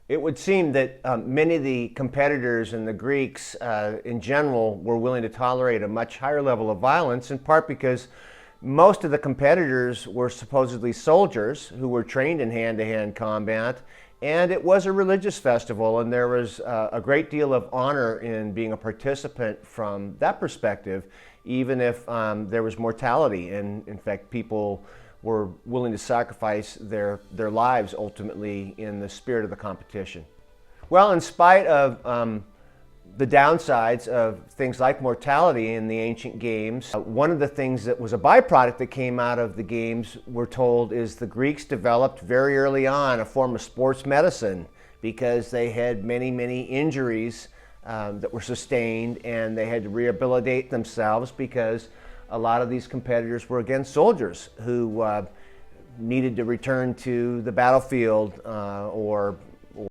It would seem that many of the competitors and the Greeks in general were willing to tolerate a much higher level of violence, in part because most of the competitors were supposedly soldiers who were trained in hand-to-hand combat, and it was a religious festival, and there was a great deal of honor in being a participant from that perspective, even if there was mortality. And in fact, people were willing to sacrifice their lives ultimately in the spirit of the competition. Well, in spite of the downsides of things like mortality in the ancient games, one of the things that was a byproduct that came out of the games, we're told, is the Greeks developed very early on a form of sports medicine because they had many, many injuries that were sustained, and they had to rehabilitate themselves because a lot of these competitors were, again, soldiers who needed to return to the battlefield or